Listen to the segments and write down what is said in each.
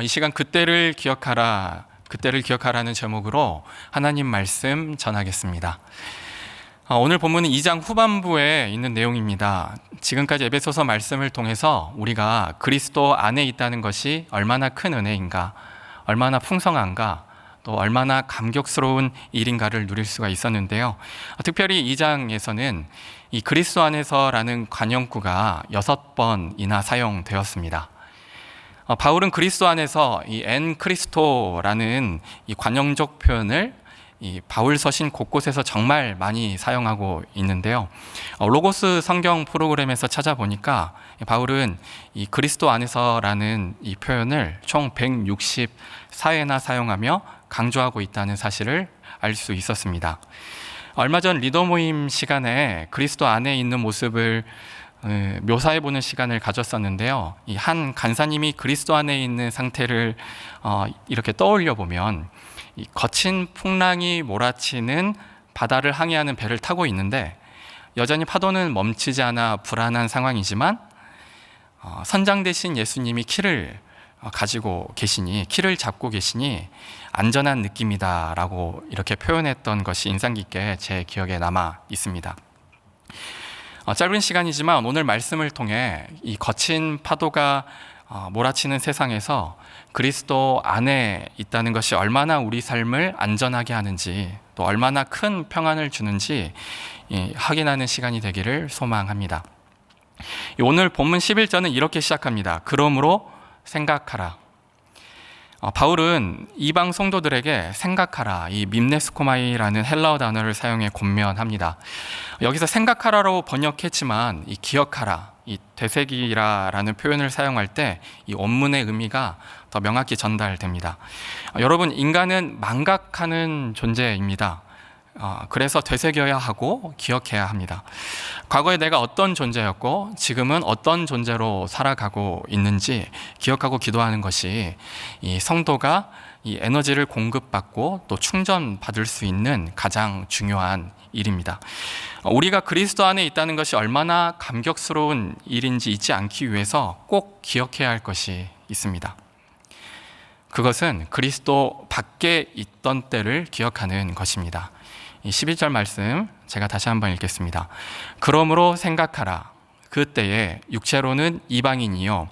이 시간 그때를 기억하라는 제목으로 하나님 말씀 전하겠습니다. 오늘 본문은 2장 후반부에 있는 내용입니다. 지금까지 에베소서 말씀을 통해서 우리가 그리스도 안에 있다는 것이 얼마나 큰 은혜인가, 얼마나 풍성한가, 또 얼마나 감격스러운 일인가를 누릴 수가 있었는데요. 특별히 2장에서는 이 그리스도 안에서라는 관용구가 6번이나 사용되었습니다. 바울은 그리스도 안에서 이 엔 크리스토라는 이 관용적 표현을 이 바울 서신 곳곳에서 정말 많이 사용하고 있는데요. 로고스 성경 프로그램에서 찾아보니까 바울은 이 그리스도 안에서라는 이 표현을 총 164회나 사용하며 강조하고 있다는 사실을 알 수 있었습니다. 얼마 전 리더 모임 시간에 그리스도 안에 있는 모습을 묘사해보는 시간을 가졌었는데요. 이 한 간사님이 그리스도 안에 있는 상태를 이렇게 떠올려 보면 이 거친 풍랑이 몰아치는 바다를 항해하는 배를 타고 있는데 여전히 파도는 멈추지 않아 불안한 상황이지만 선장 되신 예수님이 키를 잡고 계시니 안전한 느낌이다라고 이렇게 표현했던 것이 인상 깊게 제 기억에 남아 있습니다. 짧은 시간이지만 오늘 말씀을 통해 이 거친 파도가 몰아치는 세상에서 그리스도 안에 있다는 것이 얼마나 우리 삶을 안전하게 하는지, 또 얼마나 큰 평안을 주는지 확인하는 시간이 되기를 소망합니다. 오늘 본문 11절은 이렇게 시작합니다. 그러므로 생각하라. 바울은 이방 성도들에게 생각하라, 이 밈네스코마이라는 헬라어 단어를 사용해 권면합니다. 여기서 생각하라로 번역했지만 이 기억하라, 이 되새기라라는 표현을 사용할 때 이 원문의 의미가 더 명확히 전달됩니다. 여러분, 인간은 망각하는 존재입니다. 그래서 되새겨야 하고 기억해야 합니다. 과거에 내가 어떤 존재였고 지금은 어떤 존재로 살아가고 있는지 기억하고 기도하는 것이 이 성도가 이 에너지를 공급받고 또 충전받을 수 있는 가장 중요한 일입니다. 우리가 그리스도 안에 있다는 것이 얼마나 감격스러운 일인지 잊지 않기 위해서 꼭 기억해야 할 것이 있습니다. 그것은 그리스도 밖에 있던 때를 기억하는 것입니다. 이 12절 말씀 제가 다시 한번 읽겠습니다. 그러므로 생각하라. 그때에 육체로는 이방인이요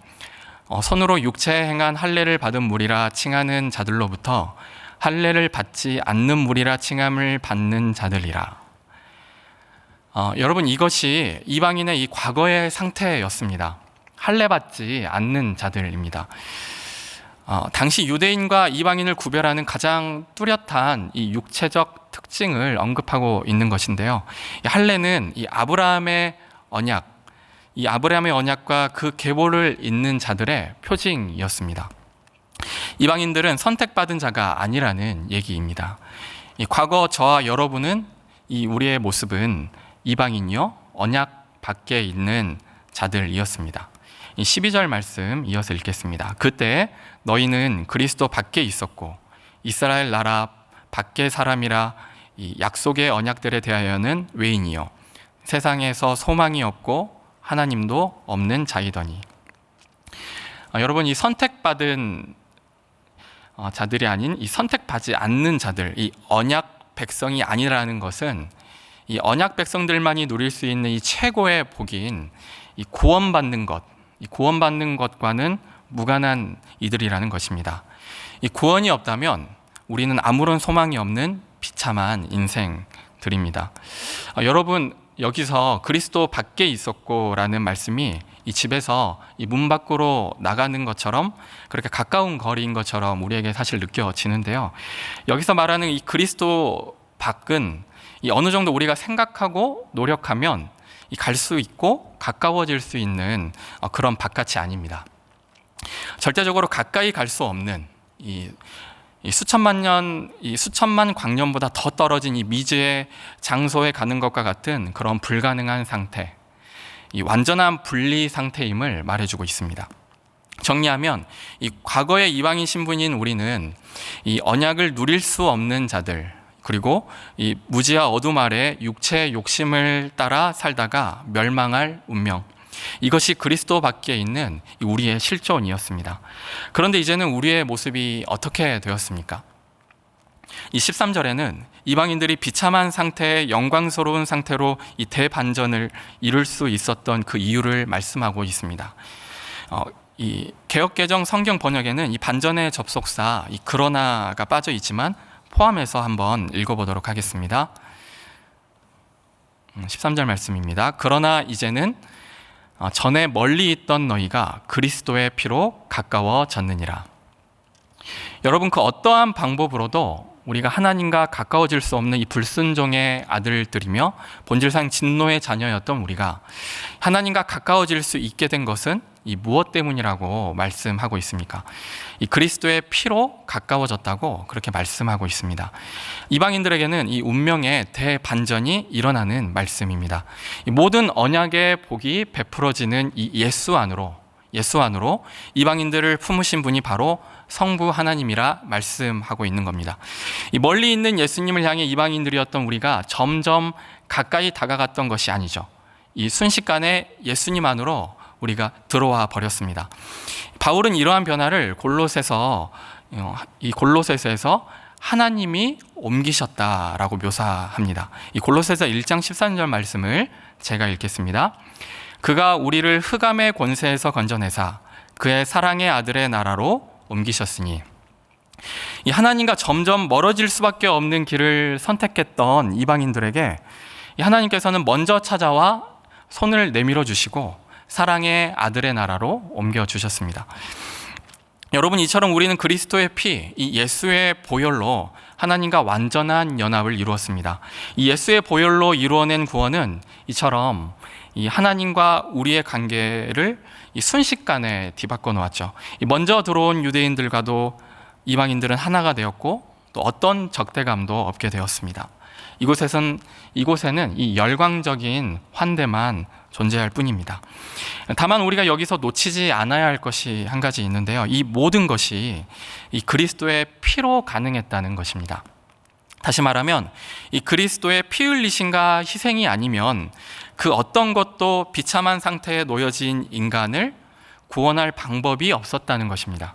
손으로 육체에 행한 할례를 받은 무리라 칭하는 자들로부터 할례를 받지 않는 무리라 칭함을 받는 자들이라. 여러분, 이것이 이방인의 이 과거의 상태였습니다. 할례 받지 않는 자들입니다. 당시 유대인과 이방인을 구별하는 가장 뚜렷한 이 육체적 특징을 언급하고 있는 것인데요. 이 할례는 이 아브라함의 언약과 그 계보를 잇는 자들의 표징이었습니다. 이방인들은 선택받은 자가 아니라는 얘기입니다. 이 과거 저와 여러분은 우리의 모습은 이방인이요 언약 밖에 있는 자들이었습니다. 이 12절 말씀 이어서 읽겠습니다. 그때 너희는 그리스도 밖에 있었고 이스라엘 나라 밖의 사람이라 이 약속의 언약들에 대하여는 외인이요 세상에서 소망이 없고 하나님도 없는 자이더니. 여러분, 이 선택받은 자들이 아닌 이 선택받지 않는 자들, 이 언약 백성이 아니라는 것은 이 언약 백성들만이 누릴 수 있는 이 최고의 복인 이 구원받는 것과는 무관한 이들이라는 것입니다. 이 구원이 없다면 우리는 아무런 소망이 없는 비참한 인생들입니다. 여러분, 여기서 그리스도 밖에 있었고라는 말씀이 이 집에서 이 문 밖으로 나가는 것처럼 그렇게 가까운 거리인 것처럼 우리에게 사실 느껴지는데요. 여기서 말하는 이 그리스도 밖은 이 어느 정도 우리가 생각하고 노력하면 갈 수 있고 가까워질 수 있는 그런 바깥이 아닙니다. 절대적으로 가까이 갈 수 없는 이 수천만 광년보다 더 떨어진 이 미지의 장소에 가는 것과 같은 그런 불가능한 상태, 이 완전한 분리 상태임을 말해주고 있습니다. 정리하면 이 과거의 이방인 신분인 우리는 이 언약을 누릴 수 없는 자들, 그리고 이 무지와 어둠 아래 육체의 욕심을 따라 살다가 멸망할 운명, 이것이 그리스도 밖에 있는 우리의 실존이었습니다. 그런데 이제는 우리의 모습이 어떻게 되었습니까? 이 13절에는 이방인들이 비참한 상태의 영광스러운 상태로 이 대반전을 이룰 수 있었던 그 이유를 말씀하고 있습니다. 이 개역개정 성경 번역에는 이 반전의 접속사 이 그러나가 빠져 있지만 포함해서 한번 읽어보도록 하겠습니다. 13절 말씀입니다. 그러나 이제는 전에 멀리 있던 너희가 그리스도의 피로 가까워졌느니라. 여러분, 그 어떠한 방법으로도 우리가 하나님과 가까워질 수 없는 이 불순종의 아들들이며 본질상 진노의 자녀였던 우리가 하나님과 가까워질 수 있게 된 것은 이 무엇 때문이라고 말씀하고 있습니까? 이 그리스도의 피로 가까워졌다고 그렇게 말씀하고 있습니다. 이방인들에게는 이 운명의 대반전이 일어나는 말씀입니다. 이 모든 언약의 복이 베풀어지는 이 예수 안으로 이방인들을 품으신 분이 바로 성부 하나님이라 말씀하고 있는 겁니다. 이 멀리 있는 예수님을 향해 이방인들이었던 우리가 점점 가까이 다가갔던 것이 아니죠. 이 순식간에 예수님 안으로 우리가 들어와 버렸습니다. 바울은 이러한 변화를 골로새서에서 하나님이 옮기셨다라고 묘사합니다. 이 골로새서 1장 13절 말씀을 제가 읽겠습니다. 그가 우리를 흑암의 권세에서 건져내사 그의 사랑의 아들의 나라로 옮기셨으니, 이 하나님과 점점 멀어질 수밖에 없는 길을 선택했던 이방인들에게 하나님께서는 먼저 찾아와 손을 내밀어 주시고 사랑의 아들의 나라로 옮겨주셨습니다. 여러분, 이처럼 우리는 그리스도의 피, 이 예수의 보혈로 하나님과 완전한 연합을 이루었습니다. 이 예수의 보혈로 이루어낸 구원은 이처럼 이 하나님과 우리의 관계를 이 순식간에 뒤바꿔 놓았죠. 먼저 들어온 유대인들과도 이방인들은 하나가 되었고 또 어떤 적대감도 없게 되었습니다. 이곳에는 이 열광적인 환대만 존재할 뿐입니다. 다만 우리가 여기서 놓치지 않아야 할 것이 한 가지 있는데요. 이 모든 것이 이 그리스도의 피로 가능했다는 것입니다. 다시 말하면 이 그리스도의 피 흘리심과 희생이 아니면 그 어떤 것도 비참한 상태에 놓여진 인간을 구원할 방법이 없었다는 것입니다.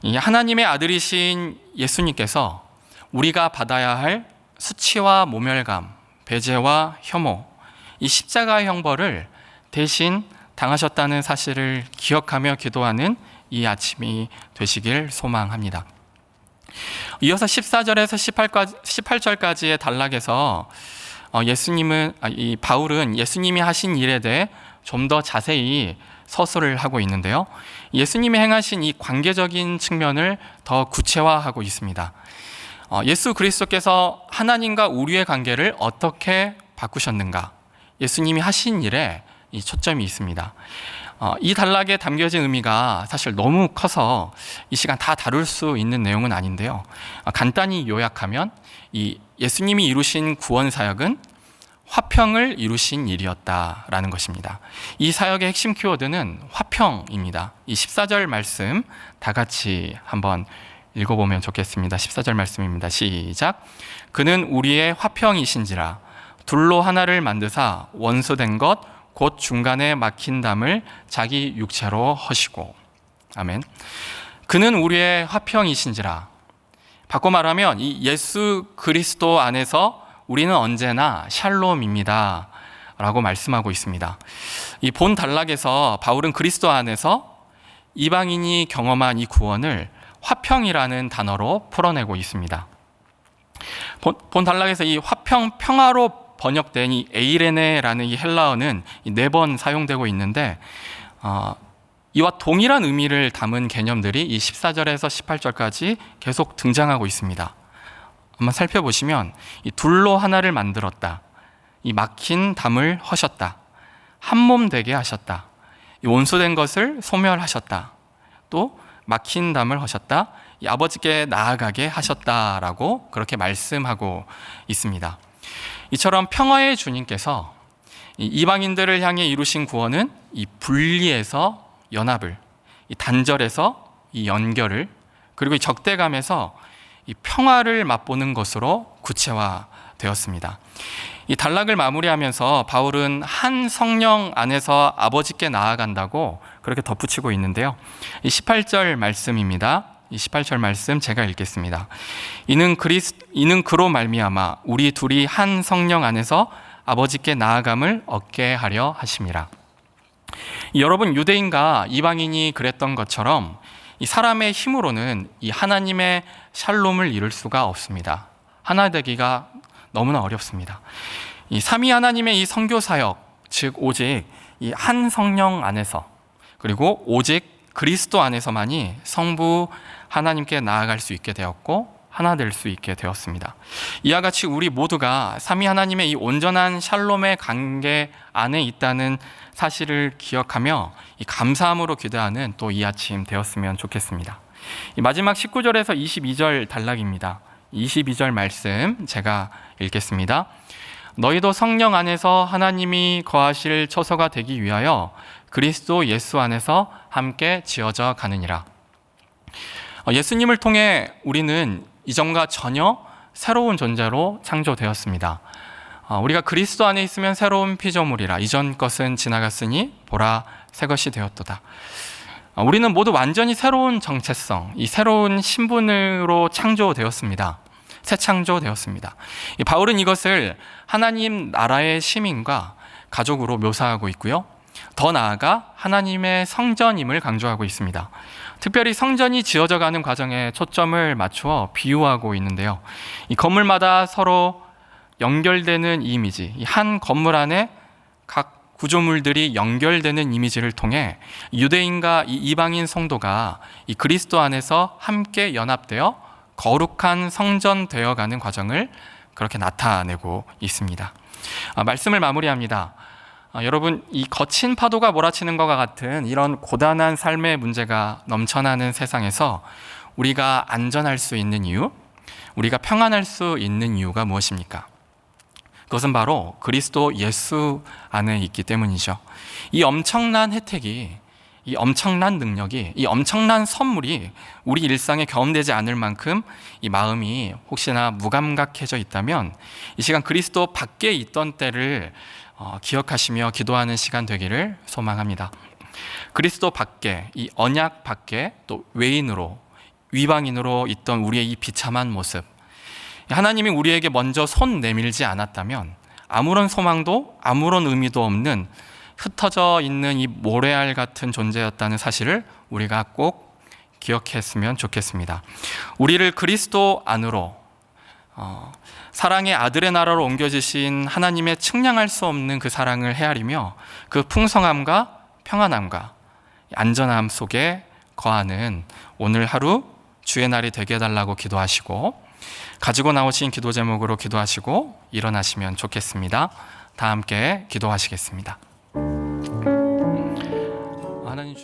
이 하나님의 아들이신 예수님께서 우리가 받아야 할 수치와 모멸감, 배제와 혐오, 이 십자가의 형벌을 대신 당하셨다는 사실을 기억하며 기도하는 이 아침이 되시길 소망합니다. 이어서 14절에서 18절까지의 단락에서 바울은 예수님이 하신 일에 대해 좀 더 자세히 서술을 하고 있는데요. 예수님이 행하신 이 관계적인 측면을 더 구체화하고 있습니다. 예수 그리스도께서 하나님과 우리의 관계를 어떻게 바꾸셨는가? 예수님이 하신 일에 이 초점이 있습니다. 이 단락에 담겨진 의미가 사실 너무 커서 이 시간 다 다룰 수 있는 내용은 아닌데요. 간단히 요약하면 이 예수님이 이루신 구원 사역은 화평을 이루신 일이었다라는 것입니다. 이 사역의 핵심 키워드는 화평입니다. 이 14절 말씀 다 같이 한번 읽어보면 좋겠습니다. 14절 말씀입니다. 시작. 그는 우리의 화평이신지라 둘로 하나를 만드사 원수된 것 곧 중간에 막힌 담을 자기 육체로 허시고. 아멘. 그는 우리의 화평이신지라. 바꿔 말하면 이 예수 그리스도 안에서 우리는 언제나 샬롬입니다 라고 말씀하고 있습니다. 이 본 단락에서 바울은 그리스도 안에서 이방인이 경험한 이 구원을 화평이라는 단어로 풀어내고 있습니다. 본 단락에서 이 화평, 평화로 번역된 이 에이레네라는 이 헬라어는 4번 사용되고 있는데 이와 동일한 의미를 담은 개념들이 이 14절에서 18절까지 계속 등장하고 있습니다. 한번 살펴보시면 이 둘로 하나를 만들었다, 이 막힌 담을 허셨다, 한 몸 되게 하셨다, 이 원수된 것을 소멸하셨다, 또 막힌 담을 허셨다, 이 아버지께 나아가게 하셨다라고 그렇게 말씀하고 있습니다. 이처럼 평화의 주님께서 이방인들을 향해 이루신 구원은 이 분리에서 연합을, 이 단절에서 이 연결을, 그리고 이 적대감에서 이 평화를 맛보는 것으로 구체화되었습니다. 이 단락을 마무리하면서 바울은 한 성령 안에서 아버지께 나아간다고 그렇게 덧붙이고 있는데요. 이 18절 말씀입니다. 이 18절 말씀 제가 읽겠습니다. 이는 그로 말미암아 우리 둘이 한 성령 안에서 아버지께 나아감을 얻게 하려 하심이라. 여러분, 유대인과 이방인이 그랬던 것처럼 이 사람의 힘으로는 이 하나님의 샬롬을 이룰 수가 없습니다. 하나 되기가 너무나 어렵습니다. 이 삼위 하나님의 이 선교 사역, 즉 오직 이 한 성령 안에서, 그리고 오직 그리스도 안에서만이 성부 하나님께 나아갈 수 있게 되었고 하나 될 수 있게 되었습니다. 이와 같이 우리 모두가 삼위 하나님의 이 온전한 샬롬의 관계 안에 있다는 사실을 기억하며 이 감사함으로 기도하는 또 이 아침 되었으면 좋겠습니다. 이 마지막 19절에서 22절 단락입니다. 22절 말씀 제가 읽겠습니다. 너희도 성령 안에서 하나님이 거하실 처소가 되기 위하여 그리스도 예수 안에서 함께 지어져 가느니라. 예수님을 통해 우리는 이전과 전혀 새로운 존재로 창조되었습니다. 우리가 그리스도 안에 있으면 새로운 피조물이라. 이전 것은 지나갔으니 보라 새 것이 되었도다. 우리는 모두 완전히 새로운 정체성, 이 새로운 신분으로 창조되었습니다. 새 창조되었습니다. 바울은 이것을 하나님 나라의 시민과 가족으로 묘사하고 있고요. 더 나아가 하나님의 성전임을 강조하고 있습니다. 특별히 성전이 지어져 가는 과정에 초점을 맞추어 비유하고 있는데요. 이 건물마다 서로 연결되는 이미지, 이 한 건물 안에 각 구조물들이 연결되는 이미지를 통해 유대인과 이 이방인 성도가 이 그리스도 안에서 함께 연합되어 거룩한 성전 되어가는 과정을 그렇게 나타내고 있습니다. 말씀을 마무리합니다. 여러분, 이 거친 파도가 몰아치는 것과 같은 이런 고단한 삶의 문제가 넘쳐나는 세상에서 우리가 안전할 수 있는 이유, 우리가 평안할 수 있는 이유가 무엇입니까? 그것은 바로 그리스도 예수 안에 있기 때문이죠. 이 엄청난 혜택이, 이 엄청난 능력이, 이 엄청난 선물이 우리 일상에 경험되지 않을 만큼 이 마음이 혹시나 무감각해져 있다면 이 시간 그리스도 밖에 있던 때를 기억하시며 기도하는 시간 되기를 소망합니다. 그리스도 밖에, 이 언약 밖에 또 외인으로, 위방인으로 있던 우리의 이 비참한 모습, 하나님이 우리에게 먼저 손 내밀지 않았다면 아무런 소망도 아무런 의미도 없는 흩어져 있는 이 모래알 같은 존재였다는 사실을 우리가 꼭 기억했으면 좋겠습니다. 우리를 그리스도 안으로 사랑의 아들의 나라로 옮겨주신 하나님의 측량할 수 없는 그 사랑을 헤아리며 그 풍성함과 평안함과 안전함 속에 거하는 오늘 하루 주의 날이 되게 해달라고 기도하시고 가지고 나오신 기도 제목으로 기도하시고 일어나시면 좋겠습니다. 다 함께 기도하시겠습니다. 하나님 주님.